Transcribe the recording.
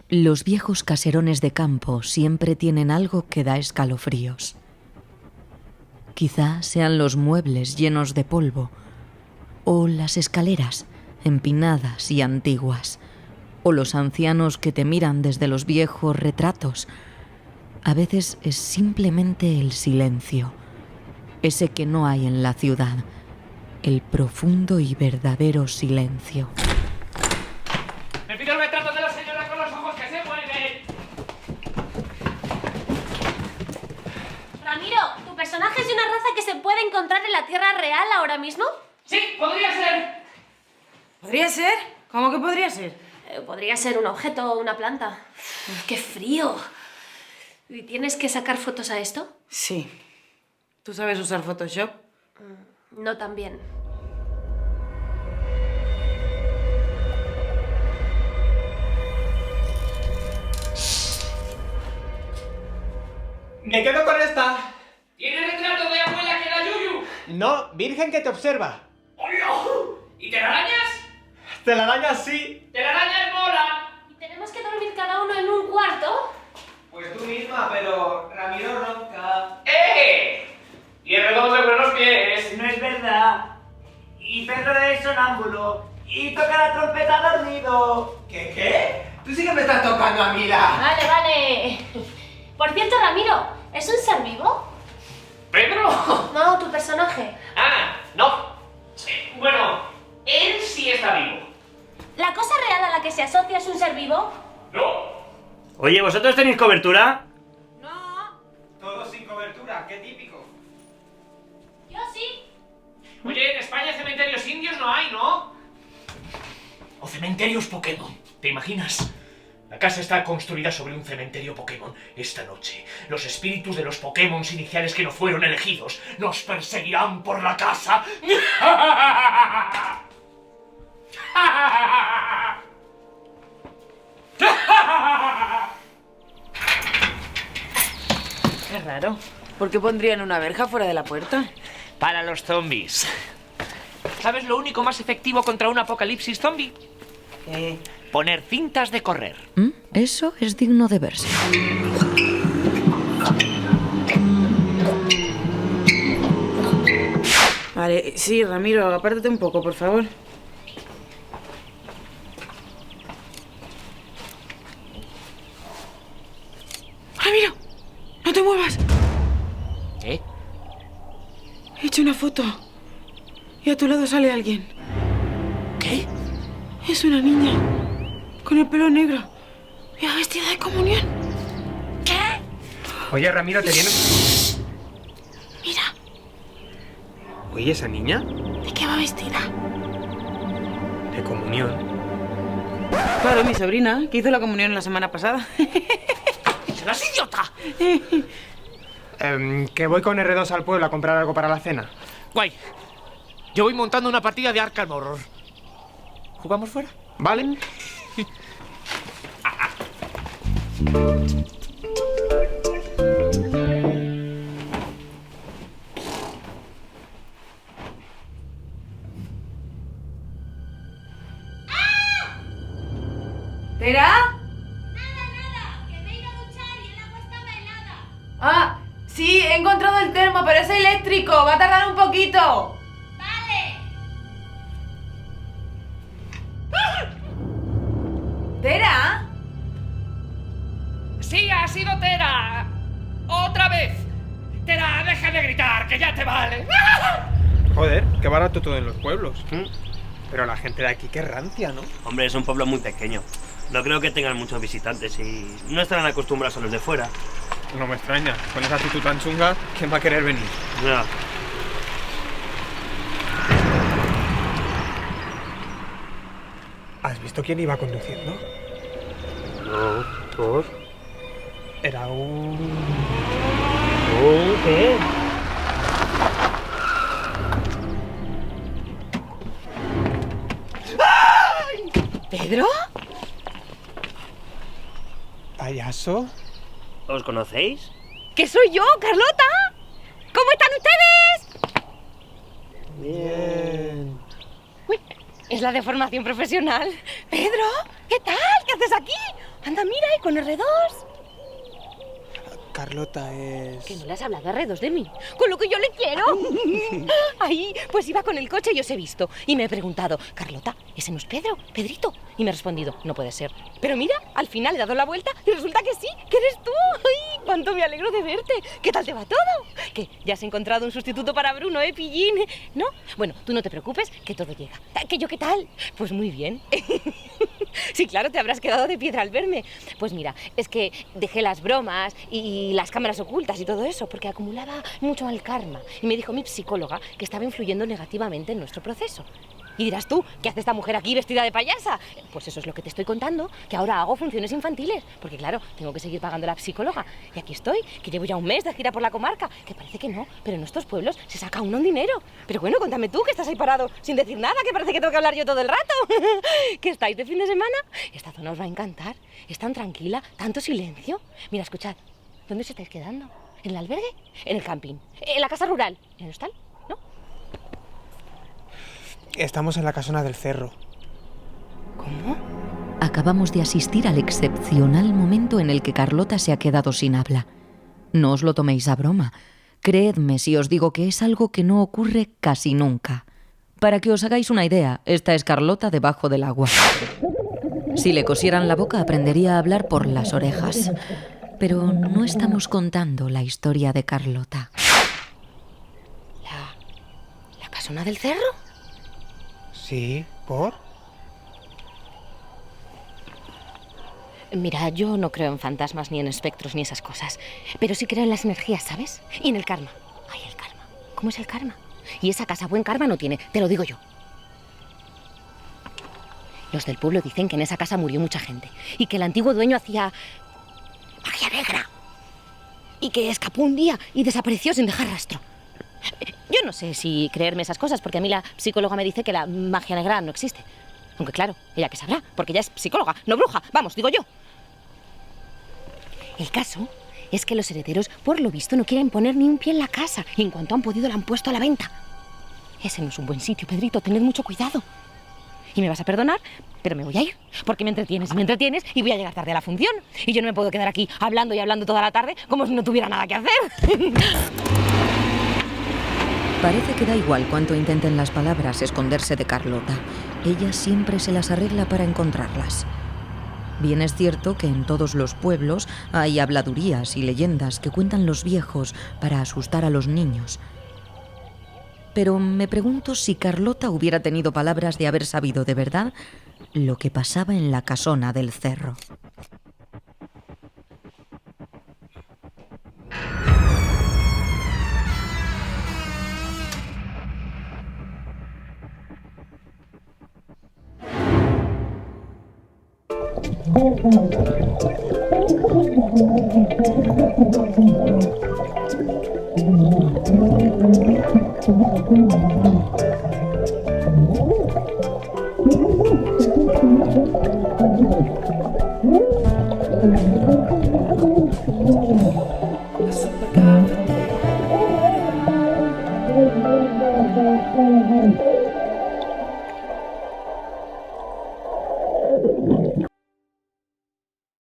Los viejos caserones de campo siempre tienen algo que da escalofríos. Quizá sean los muebles llenos de polvo, o las escaleras empinadas y antiguas, o los ancianos que te miran desde los viejos retratos. A veces es simplemente el silencio, ese que no hay en la ciudad, el profundo y verdadero silencio. ¡Me pido el retrato de la señora con los ojos que se mueven! Ramiro, ¿tu personaje es de una raza que se puede encontrar en la Tierra Real ahora mismo? ¡Sí, podría ser! ¿Podría ser? ¿Cómo que podría ser? Podría ser un objeto o una planta. ¡Qué frío! ¿Y tienes que sacar fotos a esto? Sí. ¿Tú sabes usar Photoshop? No tan bien. ¡Me quedo con esta! ¿Tiene retrato de abuela que era Yuyu? No, virgen que te observa. ¡Hola! ¿Y telarañas? Telarañas sí. ¡Telarañas mola! ¿Y tenemos que dormir cada uno en un cuarto? Pues tú misma, pero Ramiro ronca. Y el redondo sobre los pies. No es verdad. Y Pedro es sonámbulo. Y toca la trompeta dormido. ¿Qué? Tú sí que me estás tocando a mí la... Vale. Por cierto, Ramiro, ¿es un ser vivo? ¿Pedro? No, tu personaje. Ah, no. Bueno, él sí está vivo. ¿La cosa real a la que se asocia es un ser vivo? No. Oye, ¿vosotros tenéis cobertura? No. Todo sin cobertura, qué típico. Yo sí. Oye, en España cementerios indios no hay, ¿no? O cementerios Pokémon, ¿te imaginas? La casa está construida sobre un cementerio Pokémon. Esta noche, los espíritus de los Pokémon iniciales que no fueron elegidos nos perseguirán por la casa. Es raro. ¿Por qué pondrían una verja fuera de la puerta? Para los zombies. ¿Sabes lo único más efectivo contra un apocalipsis zombie? Poner cintas de correr. Eso es digno de verse. Vale, sí, Ramiro, apártate un poco, por favor. ¡Ramiro! ¡No te muevas! ¿Qué? He hecho una foto. Y a tu lado sale alguien. ¿Qué? Es una niña. Con el pelo negro. Y vestida de comunión. ¿Qué? Oye, Ramiro, ¿te viene? Mira, Oye, ¿esa niña? ¿de qué va vestida? De comunión. Claro, mi sobrina, que hizo la comunión la semana pasada. ¡Serás idiota! Que voy con R2 al pueblo a comprar algo para la cena. Guay. Yo voy montando una partida de Arkham Horror. ¿Jugamos fuera? ¿Vale? ¿Tera? Nada, que me he ido a duchar y el agua estaba helada. Ah, sí, he encontrado el termo, pero es eléctrico. Va a tardar un poquito. Vale. ¿Tera? ¡Sí, ha sido Tera! ¡Otra vez! Tera, deja de gritar, que ya te vale. Joder, qué barato todo en los pueblos. Pero la gente de aquí, qué rancia, ¿no? Hombre, es un pueblo muy pequeño. No creo que tengan muchos visitantes y no estarán acostumbrados a los de fuera. No me extraña. Con esa actitud tan chunga, ¿quién va a querer venir? Ya. ¿Has visto quién iba conduciendo? No, ¿por? Era un... ¿Qué? ¿Pedro? ¿Payaso? ¿Os conocéis? ¡Que soy yo, Carlota! ¿Cómo están ustedes? Bien. Uy, es la de formación profesional. Pedro, ¿qué tal? ¿Qué haces aquí? Anda, mira, y con R2. Carlota es... Que no le has hablado a R2 de mí, con lo que yo le quiero. Ahí, pues iba con el coche y os he visto. Y me he preguntado, Carlota, ¿ese no es Pedro? ¿Pedrito? Y me ha respondido, no puede ser. Pero mira, al final he dado la vuelta y resulta que sí, que eres tú. ¡Ay, cuánto me alegro de verte! ¿Qué tal te va todo? ¿Qué? ¿Ya has encontrado un sustituto para Bruno, Pillín? ¿No? Bueno, tú no te preocupes, que todo llega. ¿Que yo qué tal? Pues muy bien. Sí, claro, te habrás quedado de piedra al verme. Pues mira, es que dejé las bromas y las cámaras ocultas y todo eso, porque acumulaba mucho mal karma. Y me dijo mi psicóloga que estaba influyendo negativamente en nuestro proceso. Y dirás tú, ¿qué hace esta mujer aquí vestida de payasa? Pues eso es lo que te estoy contando, que ahora hago funciones infantiles, porque claro, tengo que seguir pagando a la psicóloga. Y aquí estoy, que llevo ya un mes de gira por la comarca, que parece que no, pero en estos pueblos se saca uno un dinero. Pero bueno, cuéntame tú, que estás ahí parado sin decir nada, que parece que tengo que hablar yo todo el rato. ¿Qué estáis de fin de semana? Esta zona os va a encantar, es tan tranquila, tanto silencio. Mira, escuchad, ¿dónde os estáis quedando? ¿En el albergue? ¿En el camping? ¿En la casa rural? ¿En el hostal? ¿No? Estamos en la casona del cerro. ¿Cómo? Acabamos de asistir al excepcional momento en el que Carlota se ha quedado sin habla. No os lo toméis a broma. Creedme si os digo que es algo que no ocurre casi nunca. Para que os hagáis una idea, esta es Carlota debajo del agua. Si le cosieran la boca, aprendería a hablar por las orejas. Pero no estamos contando la historia de Carlota. ¿La casona del cerro? Sí, ¿por? Mira, yo no creo en fantasmas, ni en espectros, ni esas cosas. Pero sí creo en las energías, ¿sabes? Y en el karma. Ay, el karma. ¿Cómo es el karma? Y esa casa buen karma no tiene, te lo digo yo. Los del pueblo dicen que en esa casa murió mucha gente. Y que el antiguo dueño hacía magia negra. Y que escapó un día y desapareció sin dejar rastro. Yo no sé si creerme esas cosas, porque a mí la psicóloga me dice que la magia negra no existe. Aunque claro, ella que sabrá, porque ella es psicóloga, no bruja, vamos, digo yo. El caso es que los herederos, por lo visto, no quieren poner ni un pie en la casa, y en cuanto han podido la han puesto a la venta. Ese no es un buen sitio, Pedrito, tened mucho cuidado. Y me vas a perdonar, pero me voy a ir, porque me entretienes y voy a llegar tarde a la función. Y yo no me puedo quedar aquí hablando y hablando toda la tarde como si no tuviera nada que hacer. Parece que da igual cuánto intenten las palabras esconderse de Carlota. Ella siempre se las arregla para encontrarlas. Bien es cierto que en todos los pueblos hay habladurías y leyendas que cuentan los viejos para asustar a los niños. Pero me pregunto si Carlota hubiera tenido palabras de haber sabido de verdad lo que pasaba en la casona del cerro.